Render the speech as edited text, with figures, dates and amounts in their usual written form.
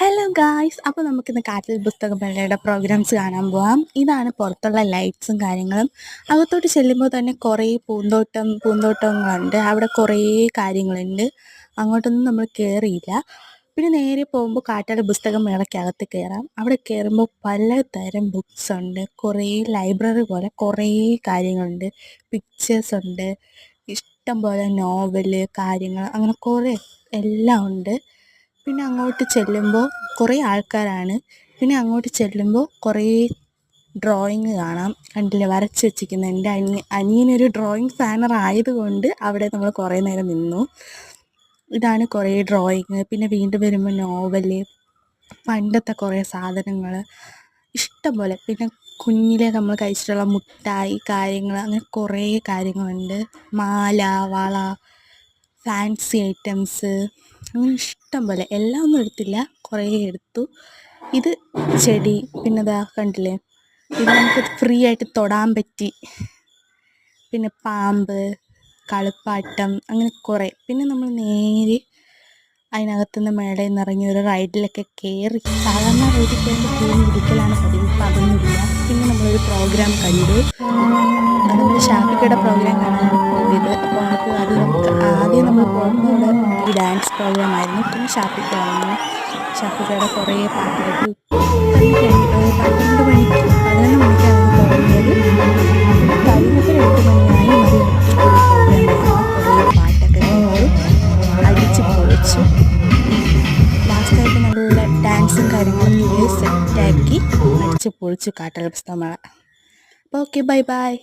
Hello guys, അപ്പോൾ നമുക്കിന്ന് കാറ്റിൽ പുസ്തകമേളയുടെ പ്രോഗ്രാംസ് കാണാൻ പോവാം. ഇതാണ് പുറത്തുള്ള ലൈറ്റ്സും കാര്യങ്ങളും. അകത്തോട്ട് ചെല്ലുമ്പോൾ തന്നെ കുറേ പൂന്തോട്ടങ്ങളുണ്ട്. അവിടെ കുറേ കാര്യങ്ങളുണ്ട്. അങ്ങോട്ടൊന്നും നമ്മൾ കയറിയില്ല. പിന്നെ നേരെ പോകുമ്പോൾ കാറ്റാട് പുസ്തകമേളയ്ക്കകത്ത് കയറാം. അവിടെ കയറുമ്പോൾ പലതരം ബുക്സ് ഉണ്ട്. കുറേ ലൈബ്രറി പോലെ കുറേ കാര്യങ്ങളുണ്ട്. പിക്ചേഴ്സ് ഉണ്ട്, ഇഷ്ടം പോലെ നോവല് കാര്യങ്ങൾ, അങ്ങനെ കുറേ എല്ലാം ഉണ്ട്. പിന്നെ അങ്ങോട്ട് ചെല്ലുമ്പോൾ കുറേ ആൾക്കാരാണ്. പിന്നെ അങ്ങോട്ട് ചെല്ലുമ്പോൾ കുറേ ഡ്രോയിങ് കാണാം. കണ്ടില്ലേ, വരച്ച് വെച്ചിരിക്കുന്നത്. എൻ്റെ അനിയനൊരു ഡ്രോയിങ് ഫാനർ ആയതുകൊണ്ട് അവിടെ നമ്മൾ കുറേ നേരം നിന്നു. ഇതാണ് കുറേ ഡ്രോയിങ്. പിന്നെ വീണ്ടും വരുമ്പോൾ നോവല്, പണ്ടത്തെ കുറേ സാധനങ്ങൾ ഇഷ്ടം പോലെ. പിന്നെ കുഞ്ഞിലെ നമ്മൾ കഴിച്ചിട്ടുള്ള മുട്ടായി കാര്യങ്ങൾ, അങ്ങനെ കുറേ കാര്യങ്ങളുണ്ട്. മാല, വള, ഫാൻസി ഐറ്റംസ്, അങ്ങനെ ഇഷ്ടം പോലെ. എല്ലാം ഒന്നും എടുത്തില്ല, കുറേ എടുത്തു. ഇത് ചെടി, പിന്നെ ഇതാ കണ്ടില്ലേ, ഇത് നമുക്ക് ഫ്രീ ആയിട്ട് തൊടാൻ പറ്റി. പിന്നെ പാമ്പ്, കളിപ്പാട്ടം, അങ്ങനെ കുറേ. പിന്നെ നമ്മൾ നേരെ അതിനകത്തുനിന്ന് മേടയിൽ നിന്ന് ഇറങ്ങി ഒരു റൈഡിലൊക്കെ കയറി. സാധാരണ റൈഡിൽ കയറുമ്പോൾ ഭൂമി ഇരിക്കലാണ് പതിവ്, ഇപ്പം അതൊന്നുമില്ല. പിന്നെ നമ്മളൊരു പ്രോഗ്രാം കണ്ടു. അത് നമ്മൾ ഷാഫിക്കയുടെ പ്രോഗ്രാം കാണാനാണ് പോയത്. അപ്പോൾ നമുക്ക് ആദ്യം നമ്മൾ പോകുന്നത് ഈ ഡാൻസ് പ്രോഗ്രാം ആയിരുന്നു. പിന്നെ ഷാഫിക്ക വന്നു. ഷാഫിക്കയുടെ കുറേ പാട്ട് കേട്ടു. 12 മണിക്ക് 11 മണിക്കാണ് തുടങ്ങിയത്. കഴിഞ്ഞപ്പോൾ 2 മണിയായി. മതി പ്രോഗ്രാമായിരുന്നു. കുറേ പാട്ടൊക്കെ കേട്ടു, അടിച്ച് പൊളിച്ചു. ലാസ്റ്റായിട്ട് നല്ല ഡാൻസും കാര്യങ്ങളും സെറ്റാക്കി അടിച്ച് പൊളിച്ചു കാട്ടാള പുസ്തകമേള. അപ്പോൾ ഓക്കെ, ബൈ ബൈ.